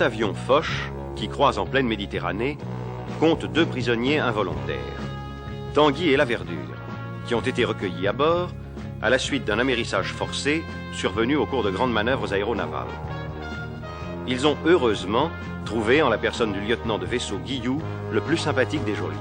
porte-avions Foch, qui croise en pleine Méditerranée, compte 2 prisonniers involontaires, Tanguy et La Verdure, qui ont été recueillis à bord à la suite d'un amérissage forcé survenu au cours de grandes manœuvres aéronavales. Ils ont heureusement trouvé en la personne du lieutenant de vaisseau Guilloux le plus sympathique des geôliers.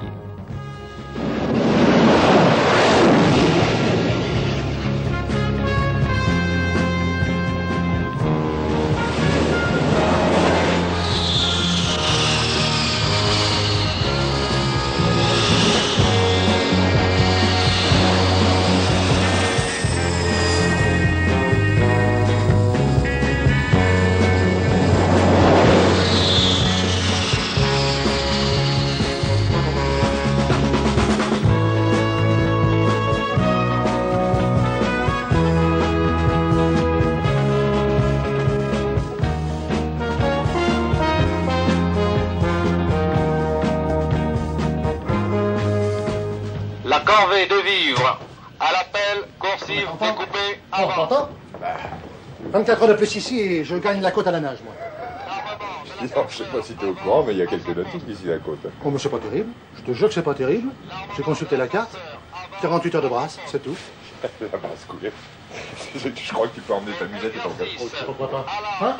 Corvée de vivre. À l'appel, coursive découpée avant. T'entends 24 heures de plus ici et je gagne la côte à la nage, moi. Non, je sais pas si t'es au courant, mais il y a quelques nautiques ici, la côte. Oh, mais c'est pas terrible. Je te jure que c'est pas terrible. J'ai consulté la carte. 48 heures de brasse, c'est tout. La brasse coulée. Je crois que tu peux emmener ta musette et ton cachot. Pourquoi pas? Hein?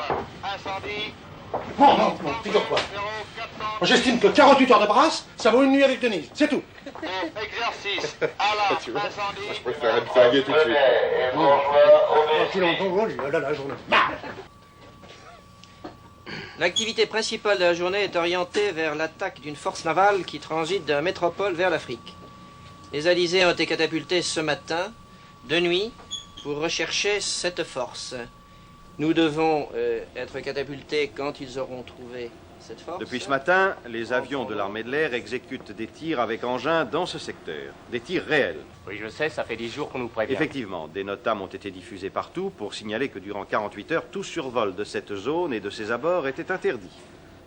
Non, figure-toi. J'estime que 48 heures de brasse, ça vaut une nuit avec Denise. C'est tout. Exercice. Tu vois, moi, je préférerais me flinguer tout de suite. Tu l'entends, là, la journée. L'activité principale de la journée est orientée vers l'attaque d'une force navale qui transite de la métropole vers l'Afrique. Les alizés ont été catapultés ce matin, de nuit, pour rechercher cette force. Nous devons être catapultés quand ils auront trouvé cette force. Depuis ce matin, les avions de l'armée de l'air exécutent des tirs avec engins dans ce secteur. Des tirs réels. Oui, je sais, ça fait 10 jours qu'on nous prévient. Effectivement, des notames ont été diffusés partout pour signaler que durant 48 heures, tout survol de cette zone et de ses abords était interdit.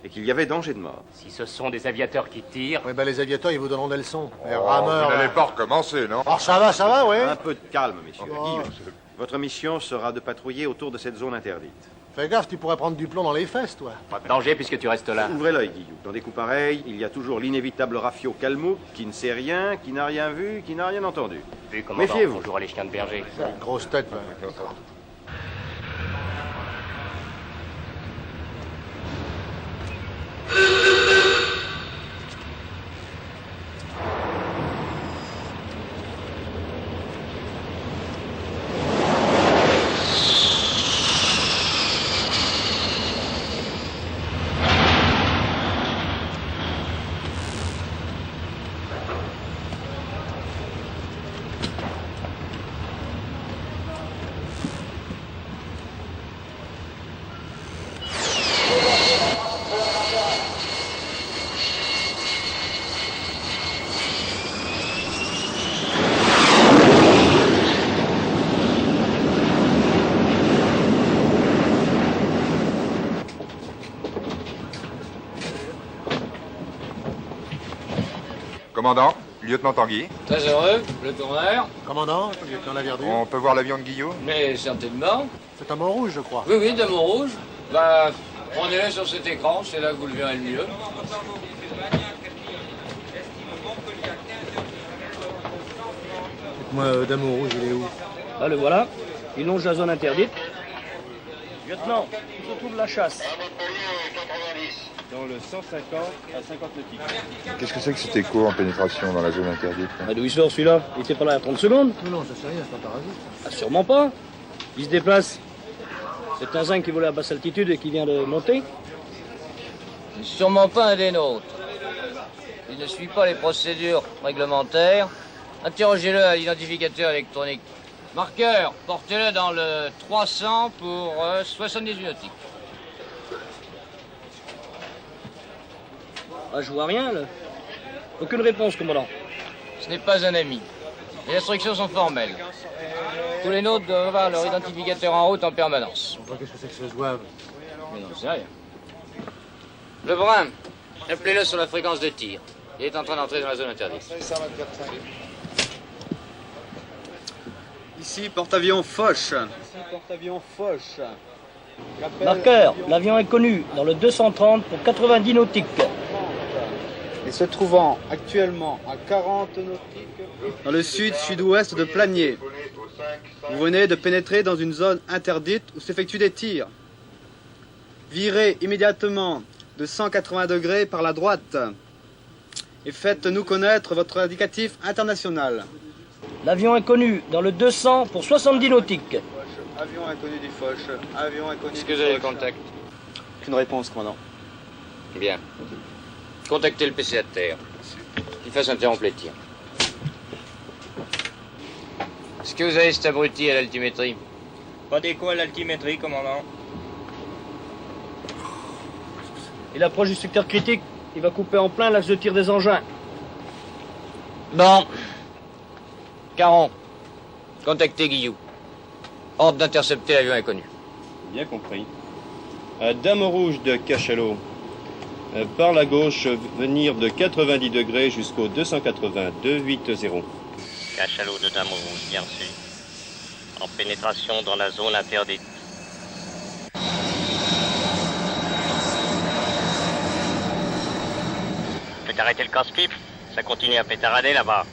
Et qu'il y avait danger de mort. Si ce sont des aviateurs qui tirent... Oui, ben les aviateurs, ils vous donneront des leçons. Les Oh, rameurs... vous n'allez pas recommencer, non? Oh, ça va, ouais. Un peu de calme, messieurs. Oh. Guillaume, votre mission sera de patrouiller autour de cette zone interdite. Fais gaffe, tu pourrais prendre du plomb dans les fesses, toi. Pas de danger puisque tu restes là. Ouvrez l'œil, Guillaume. Dans des coups pareils, il y a toujours l'inévitable Rafio Kalmouk, qui ne sait rien, qui n'a rien vu, qui n'a rien entendu. Vu, commandant, Méfiez-vous. on jouera les chiens de berger. Une grosse tête, ouais. Commandant, lieutenant Tanguy, Très heureux, le tourneur. Commandant, lieutenant La Verdure. on peut voir l'avion de Guillaume? Mais certainement. C'est un Montrouge, je crois. Oui, oui, de Montrouge. Bah, prenez-le sur cet écran, c'est là que vous le verrez le mieux. Dites-moi, Dame Montrouge, il est où? Ah, le voilà. Il longe la zone interdite. Lieutenant, où se trouve la chasse? Dans le 150 à 50 nautiques. Qu'est-ce que c'est que cet écho en pénétration dans la zone interdite? Ah, d'où il sort celui-là? Il était pas là à 30 secondes? Non, ça c'est rien, c'est pas parasite. Ah, sûrement pas. Il se déplace. C'est un zinc qui volait à basse altitude et qui vient de monter. C'est sûrement pas un des nôtres. Il ne suit pas les procédures réglementaires. Interrogez-le à l'identificateur électronique. Marqueur, portez-le dans le 300 pour 78 nautiques. Ah, je vois rien, là. Aucune réponse, commandant. Ce n'est pas un ami. Les instructions sont formelles. Tous les nôtres doivent avoir leur identificateur en route en permanence. On voit qu'est-ce que c'est que ce zouave. Mais non, c'est rien. Lebrun, appelez-le sur la fréquence de tir. Il est en train d'entrer dans la zone interdite. Ici, porte-avions Foch. Marqueur, l'avion est connu dans le 230 pour 90 nautiques. Et se trouvant actuellement à 40 nautiques dans le sud-sud-ouest de Planier. Vous venez de pénétrer dans une zone interdite où s'effectuent des tirs. Virez immédiatement de 180 degrés par la droite et faites-nous connaître votre indicatif international. L'avion est connu dans le 200 pour 70 nautiques. Avion inconnu du Foch. Avion inconnu Est-ce que vous avez le contact? Aucune réponse, commandant. Bien. Contactez le PC à terre. Qu'il fasse interrompre les tirs. Est-ce que vous avez cet abruti à l'altimétrie? Pas d'écho à l'altimétrie, commandant. Il approche du secteur critique. Il va couper en plein l'axe de tir des engins. Bon. Caron. Contactez Guillou. Ordre d'intercepter l'avion inconnu. Bien compris. Dame rouge de Cachalot. Par la gauche, venir de 90 degrés jusqu'au 282,80. Cachalot de Dame Rouge, bien reçu. En pénétration dans la zone interdite. Faites arrêter le casse-pipe. Ça continue à pétarader là-bas.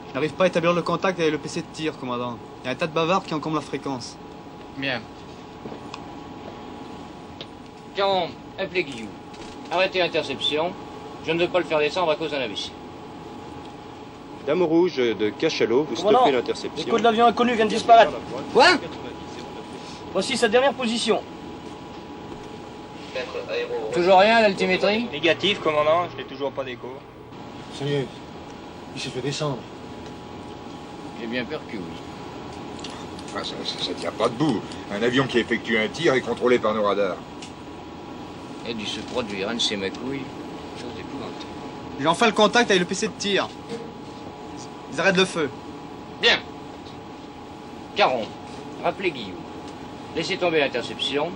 Je n'arrive pas à établir le contact avec le PC de tir, commandant. Il y a un tas de bavards qui encombrent la fréquence. Bien. Caron, appelez Guillou. Arrêtez l'interception. Je ne veux pas le faire descendre à cause d'un AVC. Dame rouge de Cachalot, vous Commandant, stoppez l'interception. l'écho de l'avion inconnu vient de disparaître. Quoi? Voici sa dernière position. Toujours rien à l'altimétrie? Négatif, commandant, je n'ai toujours pas d'écho. Ça y est, il s'est fait descendre. J'ai bien peur que oui. Ah, ça tient pas debout. Un avion qui effectue un tir est contrôlé par nos radars. Il a dû se produire un de ces macouilles. Chose épouvantable. J'ai enfin le contact avec le PC de tir. Ils arrêtent le feu. Bien. Caron, rappelez Guillou. Laissez tomber l'interception,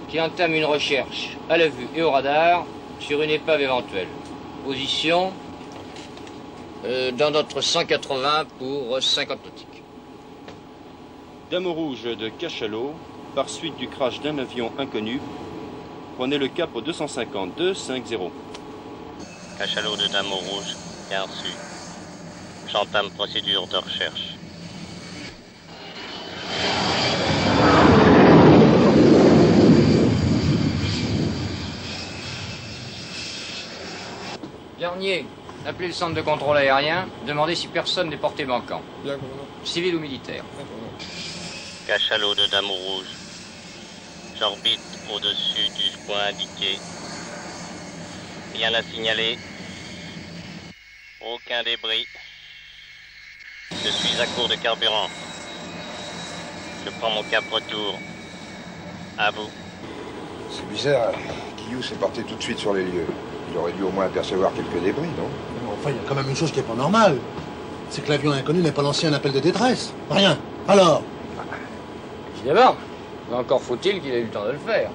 qui entame une recherche à la vue et au radar sur une épave éventuelle. Position dans notre 180 pour 50 nautiques. Dame rouge de Cachalot, par suite du crash d'un avion inconnu, prenez le cap au 252,50. Cachalot de Dame Rouge, bien reçu. J'entame procédure de recherche. Dernier, appelez le centre de contrôle aérien, demandez si personne n'est porté manquant. Bien, commandant. Civil ou militaire. Cachalot de Dame Rouge. J'orbite au-dessus du point indiqué. Rien à signaler. Aucun débris. Je suis à court de carburant. Je prends mon cap retour. À vous. C'est bizarre. Guillou s'est porté tout de suite sur les lieux. Il aurait dû au moins apercevoir quelques débris, non? Enfin, il y a quand même une chose qui n'est pas normale. C'est que l'avion inconnu n'ait pas lancé un appel de détresse. Rien. Alors? D'abord, mais encore faut-il qu'il ait eu le temps de le faire.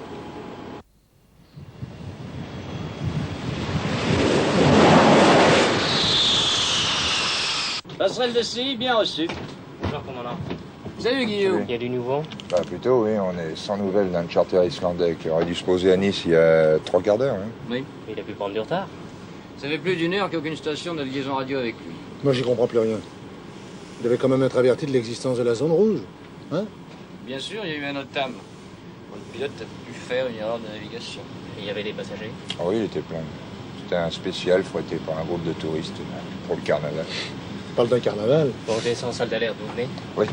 Passerelle de CI, bien reçue. Bonjour, commandant. Salut Guillaume. Il y a du nouveau? Bah plutôt, oui. On est sans nouvelles d'un charter islandais qui aurait dû se poser à Nice il y a 3 quarts d'heure. Hein. Oui. Il a pu prendre du retard. Ça fait plus d'une heure qu'aucune station de liaison radio avec lui. Moi, j'y comprends plus rien. Il devait quand même être averti de l'existence de la zone rouge. Hein? Bien sûr, il y a eu un otame. Le pilote a pu faire une erreur de navigation. Il y avait des passagers? Ah oui, il était plein. C'était un spécial fouetté par un groupe de touristes pour le carnaval. Tu parles d'un carnaval? Pour descendre en salle d'alerte, vous venez? Oui.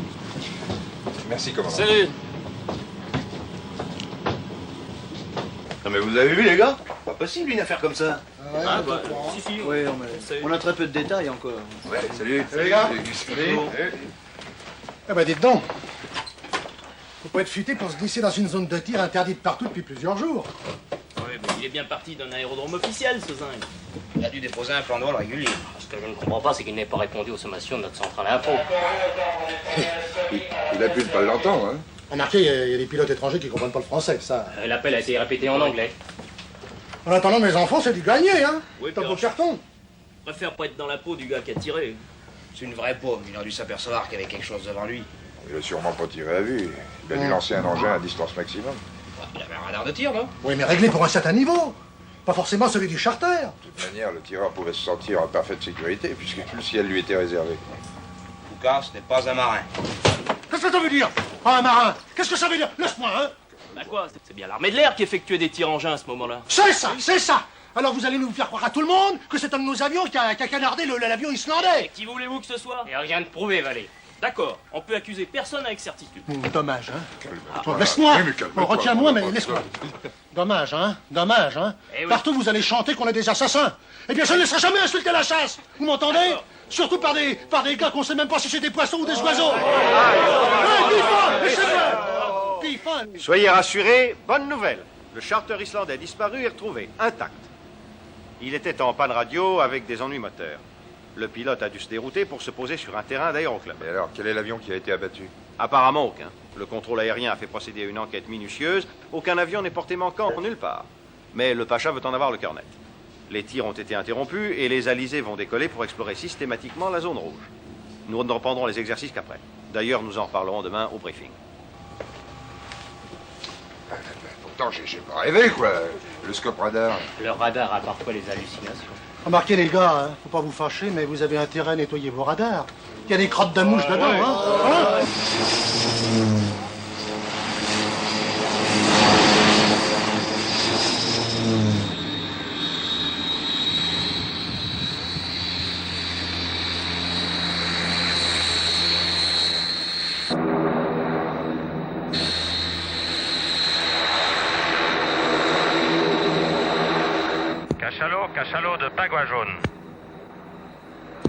Merci, commandant. Salut. Non mais vous avez vu les gars? Pas possible une affaire comme ça. Si. Oui, on a très peu de détails encore. Ouais, salut. Salut, les gars. Salut. Eh ben, dites donc. Faut pas être futé pour se glisser dans une zone de tir interdite partout depuis plusieurs jours. Oui, mais Il est bien parti d'un aérodrome officiel, ce zinc. Il a dû déposer un plan de vol régulier. Ce que je ne comprends pas, c'est qu'il n'ait pas répondu aux sommations de notre centrale info. Il a pu ne pas l'entendre, hein. Remarquez, il y a des pilotes étrangers qui comprennent pas le français, ça. L'appel a été répété en anglais. En attendant, mes enfants, c'est du gagné, hein. Oui, Top au carton. Je préfère pas être dans la peau du gars qui a tiré. C'est une vraie paume. Il a dû s'apercevoir qu'il y avait quelque chose devant lui. Il a sûrement pas tiré à vue. Il a dû lancer un engin à distance maximum. Il avait un radar de tir, non? Oui, mais réglé pour un certain niveau. Pas forcément celui du charter. De toute manière, le tireur pouvait se sentir en parfaite sécurité, puisque le ciel lui était réservé. Foucault, ce n'est pas un marin. Qu'est-ce que ça veut dire? Ah, un marin? Qu'est-ce que ça veut dire? Laisse-moi, hein. Bah quoi? C'est bien l'armée de l'air qui effectuait des tirs engins à ce moment-là. C'est ça, c'est ça. Alors vous allez nous faire croire à tout le monde que c'est un de nos avions qui a canardé l'avion islandais. Et qui voulez-vous que ce soit? Et rien de prouvé, Valé. D'accord, on peut accuser personne avec certitude. Dommage, hein. Laisse-moi. Retiens-moi, mais laisse-moi. Dommage, hein. Dommage, hein. Eh oui. Partout vous allez chanter qu'on est des assassins. Eh bien, je ne laisserai jamais insulter la chasse. Vous m'entendez? Surtout par des gars qu'on sait même pas si c'est des poissons ou des oiseaux. Soyez rassurés, bonne nouvelle. Le charter islandais disparu est retrouvé, intact. Il était en panne radio avec des ennuis moteurs. Le pilote a dû se dérouter pour se poser sur un terrain d'aéroclub. Et alors, quel est l'avion qui a été abattu? Apparemment aucun. Le contrôle aérien a fait procéder à une enquête minutieuse. Aucun avion n'est porté manquant nulle part. Mais le Pacha veut en avoir le cœur net. Les tirs ont été interrompus et les alizés vont décoller pour explorer systématiquement la zone rouge. Nous ne reprendrons les exercices qu'après. D'ailleurs, nous en reparlerons demain au briefing. Pourtant, j'ai pas rêvé, quoi. Le scope radar. Le radar a parfois les hallucinations. Remarquez les gars, hein, faut pas vous fâcher, mais vous avez intérêt à nettoyer vos radars. Il y a des crottes de mouches dedans, hein. Cachalot de pagua jaune.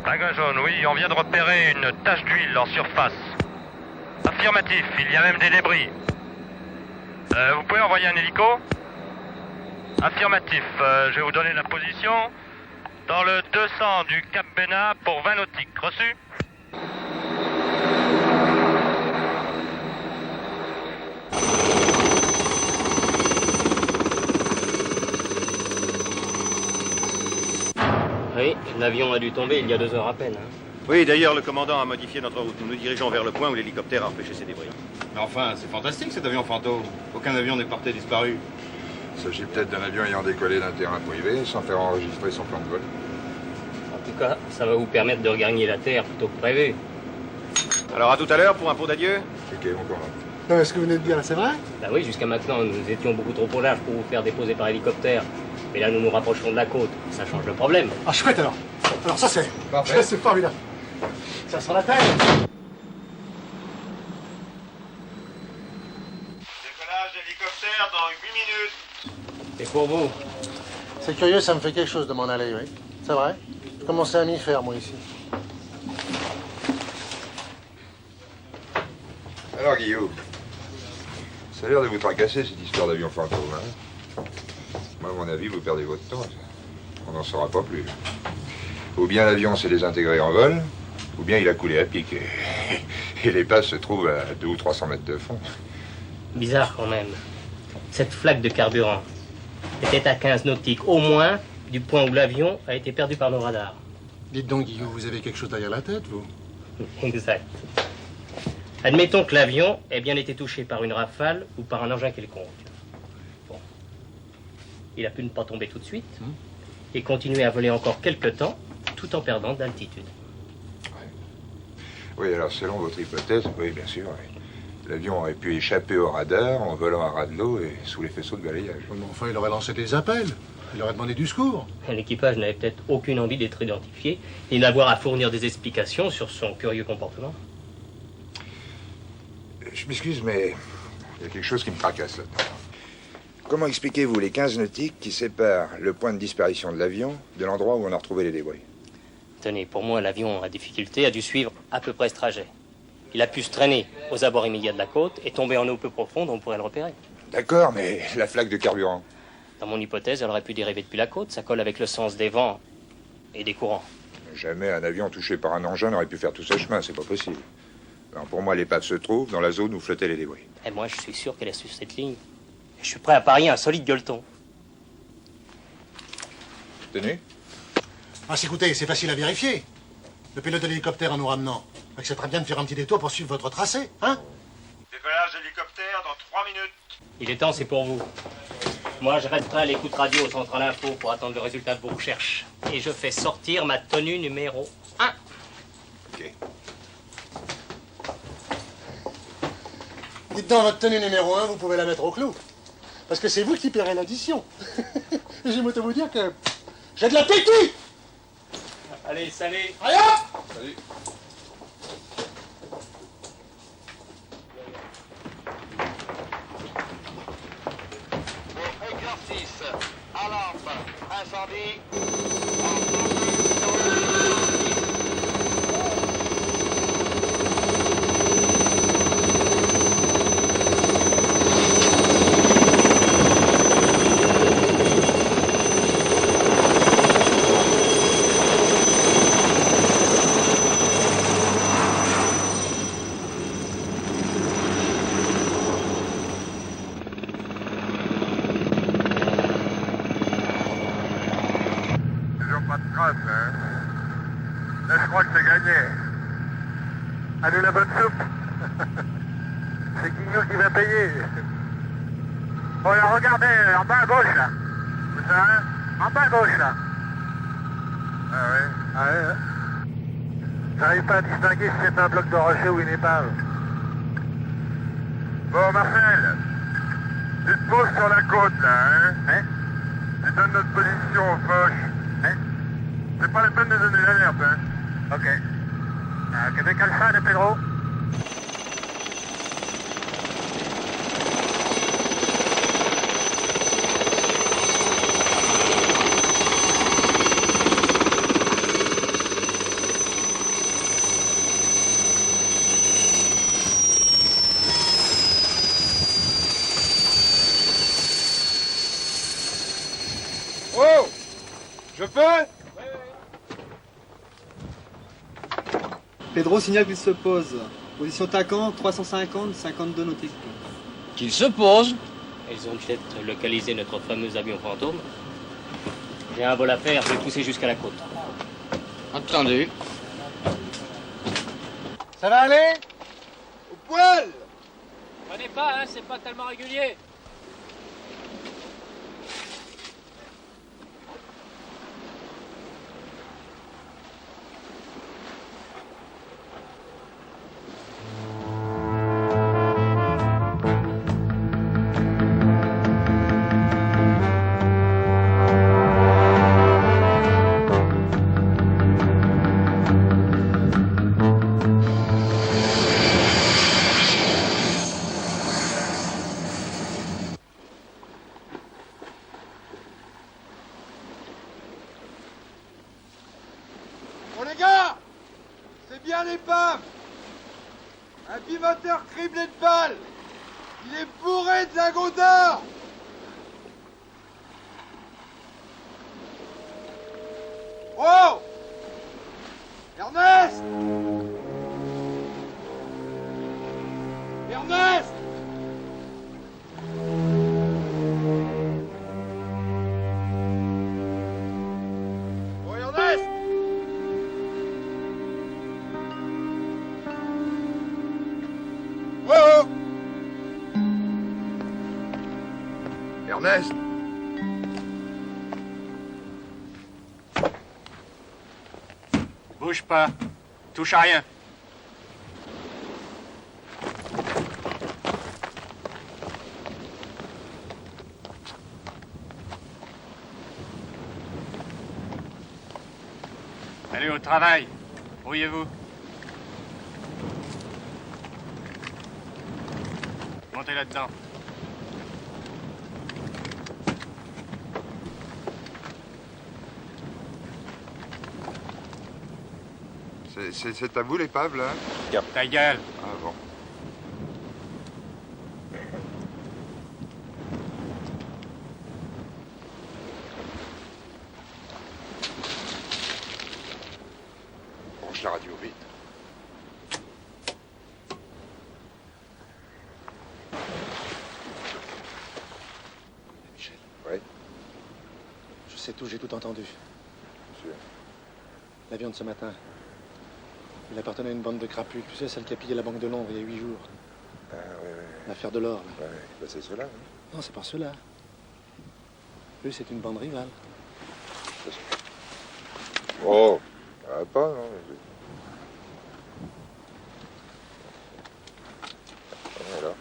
Pagua jaune, oui, on vient de repérer une tache d'huile en surface. Affirmatif, il y a même des débris. Vous pouvez envoyer un hélico? Affirmatif, je vais vous donner la position. Dans le 200 du Cap Bénat pour 20 nautiques. Reçu? Oui, l'avion a dû tomber il y a 2 heures à peine. Hein. Oui, d'ailleurs, le commandant a modifié notre route. Nous nous dirigeons vers le point où l'hélicoptère a empêché ces débris. Mais enfin, c'est fantastique cet avion fantôme. Aucun avion n'est porté disparu. Il s'agit peut-être d'un avion ayant décollé d'un terrain privé sans faire enregistrer son plan de vol. En tout cas, ça va vous permettre de regagner la Terre plutôt que prévu. Alors à tout à l'heure pour un pot d'adieu. Ok, mon commandant. Non, mais ce que vous venez de dire, c'est vrai? Bah oui, jusqu'à maintenant, nous étions beaucoup trop au large pour vous faire déposer par hélicoptère. Mais là, nous nous rapprochons de la côte. Ça change le problème. Ah, chouette alors. Alors ça c'est... Parfait. C'est formidable. Ça sera la Terre. Décollage d'hélicoptère dans 8 minutes. C'est pour vous. C'est curieux, ça me fait quelque chose de m'en aller, oui. C'est vrai. Je commençais à m'y faire, moi, ici. Alors, Guillaume, ça a l'air de vous tracasser, cette histoire d'avion fantôme, hein? Moi, à mon avis, vous perdez votre temps. On n'en saura pas plus. Ou bien l'avion s'est désintégré en vol, ou bien il a coulé à pic. Et l'épave se trouve à 200 ou 300 mètres de fond. Bizarre quand même. Cette flaque de carburant était à 15 nautiques au moins du point où l'avion a été perdu par nos radars. Dites donc, Guillaume, vous avez quelque chose derrière la tête, vous? Exact. Admettons que l'avion ait bien été touché par une rafale ou par un engin quelconque. Bon. Il a pu ne pas tomber tout de suite et continuer à voler encore quelque temps tout en perdant d'altitude. Oui, alors selon votre hypothèse, oui, bien sûr, oui. L'avion aurait pu échapper au radar en volant à ras de l'eau et sous les faisceaux de balayage. Mais enfin, il aurait lancé des appels. Il aurait demandé du secours. L'équipage n'avait peut-être aucune envie d'être identifié et d'avoir à fournir des explications sur son curieux comportement. Je m'excuse, mais il y a quelque chose qui me tracasse là-dedans. Comment expliquez-vous les 15 nautiques qui séparent le point de disparition de l'avion de l'endroit où on a retrouvé les débris? Tenez, pour moi, l'avion à difficulté a dû suivre à peu près ce trajet. Il a pu se traîner aux abords immédiats de la côte et tomber en eau peu profonde, on pourrait le repérer. D'accord, mais la flaque de carburant? Dans mon hypothèse, elle aurait pu dériver depuis la côte. Ça colle avec le sens des vents et des courants. Jamais un avion touché par un engin n'aurait pu faire tout ce chemin, c'est pas possible. Alors pour moi, l'épave se trouve dans la zone où flottaient les débris. Et moi, je suis sûr qu'elle est sur cette ligne. Et je suis prêt à parier un solide gueuleton. Tenez. Ah, écoutez, c'est facile à vérifier. Le pilote de l'hélicoptère en nous ramenant. C'est très bien de faire un petit détour pour suivre votre tracé, hein? Décollage d'hélicoptère dans 3 minutes. Il est temps, c'est pour vous. Moi, je resterai à l'écoute radio au central info pour attendre le résultat de vos recherches. Et je fais sortir ma tenue numéro 1. Ok. Dites donc, votre tenue numéro 1, vous pouvez la mettre au clou. Parce que c'est vous qui paierez l'addition. Et j'aime autant vous dire que j'ai de la tétue. Allez, salut. Allez hop! Salut. Exercice, alarme, incendie. À nous la bonne soupe. C'est Guignol qui va payer. Oh là, regardez, en bas à gauche là. C'est ça, hein? En bas à gauche là. Ah ouais. Ah ouais. J'arrive pas à distinguer si c'est un bloc de rocher ou une épave. Bon, Marcel, tu te poses sur la côte, là, hein? Tu donnes notre position aux Foch. C'est pas la peine de donner l'alerte, hein? Ok. Que de calçade, Pedro? Oh! Je peux? Pedro signale qu'il se pose. Position Tacan, 350, 52 nautiques. Qu'il se pose. Ils ont peut-être localisé notre fameux avion fantôme. J'ai un vol à faire, je vais pousser jusqu'à la côte. Entendu. Ça va aller? Au poil! Prenez pas, hein, c'est pas tellement régulier. Oh les gars! C'est bien l'épave! Un pivoteur criblé de balles! Il est bourré de lingots d'or! Oh! Ernest! Ernest! Oh Ernest! Oh! Ernest! Bouge pas. Touche à rien. Allez au travail. Brouillez-vous. Montez là-dedans. C'est à vous l'épave, là? Ta gueule. Ah bon. Branche la radio, vite. Michel. Oui. Je sais tout, j'ai tout entendu. Monsieur. L'avion de ce matin. Il appartenait à une bande de crapules. Tu sais, celle qui a pillé la Banque de Londres il y a 8 jours. Ah, oui, oui. L'affaire de l'or, là. Ouais, bah, c'est cela, oui. Non, c'est pas cela. Eux, c'est une bande rivale. Oh, ça va pas, non. Alors.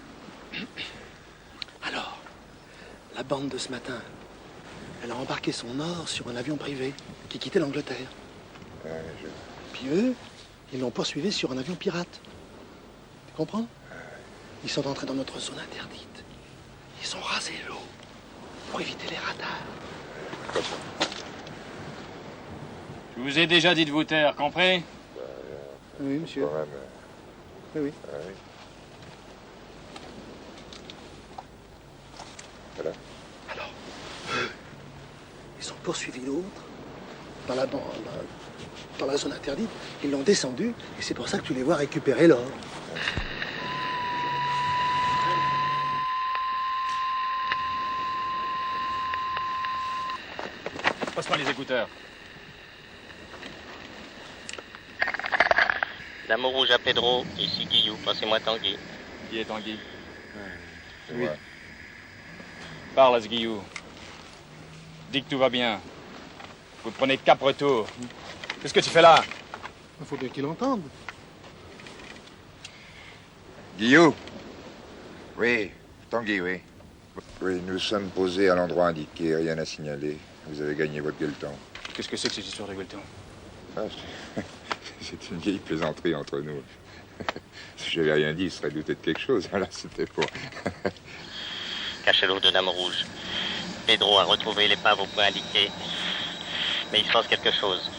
Alors, la bande de ce matin, elle a embarqué son or sur un avion privé qui quittait l'Angleterre. Puis eux, ils l'ont poursuivi sur un avion pirate. Tu comprends? Ils sont entrés dans notre zone interdite. Ils ont rasé l'eau pour éviter les radars. Je vous ai déjà dit de vous taire, compris? Oui, monsieur. Oui, oui. Oui. Voilà. Alors, ils ont poursuivi l'autre dans la bande, dans la zone interdite. Ils l'ont descendu et c'est pour ça que tu les vois récupérer l'or. Passe-moi les écouteurs. Dame rouge à Pedro, ici Guillou, passez-moi Tanguy. Qui est Tanguy? Oui. Parle à ce Guillou. Dis que tout va bien. Vous prenez cap retour. Qu'est-ce que tu fais là? Il faut bien qu'il entende. Guillaume? Oui, Tanguy, oui. Oui, nous sommes posés à l'endroit indiqué, rien à signaler. Vous avez gagné votre gueuleton. Qu'est-ce que c'est que cette histoire de gueuleton? Ah, c'est une vieille plaisanterie entre nous. Si j'avais rien dit, il serait douté de quelque chose. Là, c'était pour... Cachalot de Dame rouge. Pedro a retrouvé l'épave au point indiqué. Mais il se passe quelque chose.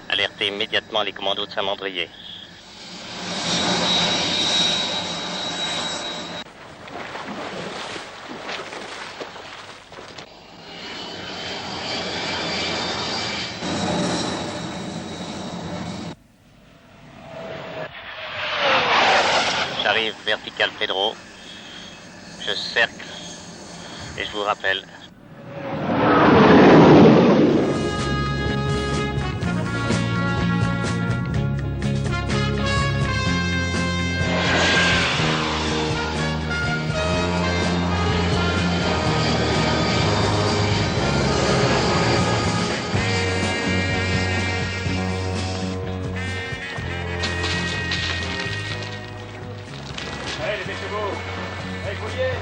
Alertez immédiatement les commandos de Saint-Mandrier. J'arrive vertical Pedro. Je cercle. Et je vous rappelle. Allez, dépêchez-vous. Allez, fouillez.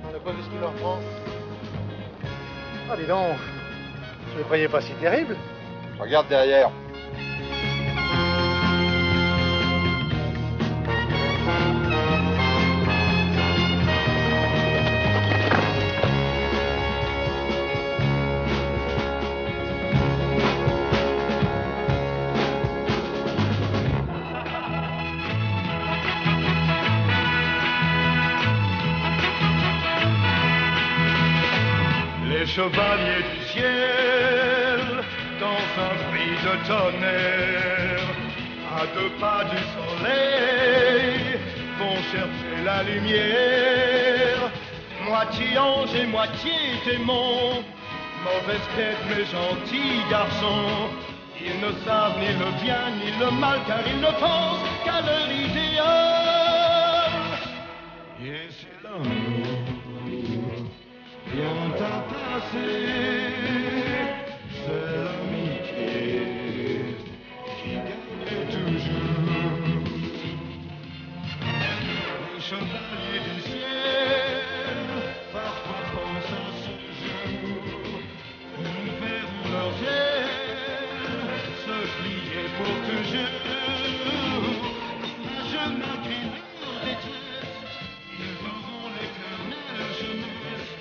T'as pas vu ce qu'il leur prend? Ah, dis donc. Je ne croyais pas si terrible. Regarde derrière. Les chevaliers du ciel, dans un bris de tonnerre, à 2 pas du soleil, vont chercher la lumière. Moitié ange et moitié démon, mauvaise tête mais gentils garçons. Ils ne savent ni le bien ni le mal, car ils ne pensent qu'à leur idéal. Et c'est l'amour vient à passer, c'est l'amitié qui gagne toujours. Les chevaliers du ciel parfois pensent à ce jour où nous verrons leurs ailes se plier pour toujours. Je malgré leur détresse, ils auront l'éternelle jeunesse.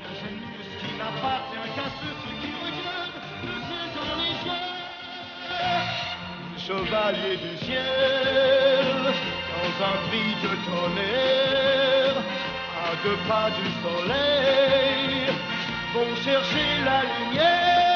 La jeunesse qui n'appartient qu'à ceux qui regardent chevaliers du ciel, dans un cri de tonnerre, à 2 pas du soleil, vont chercher la lumière.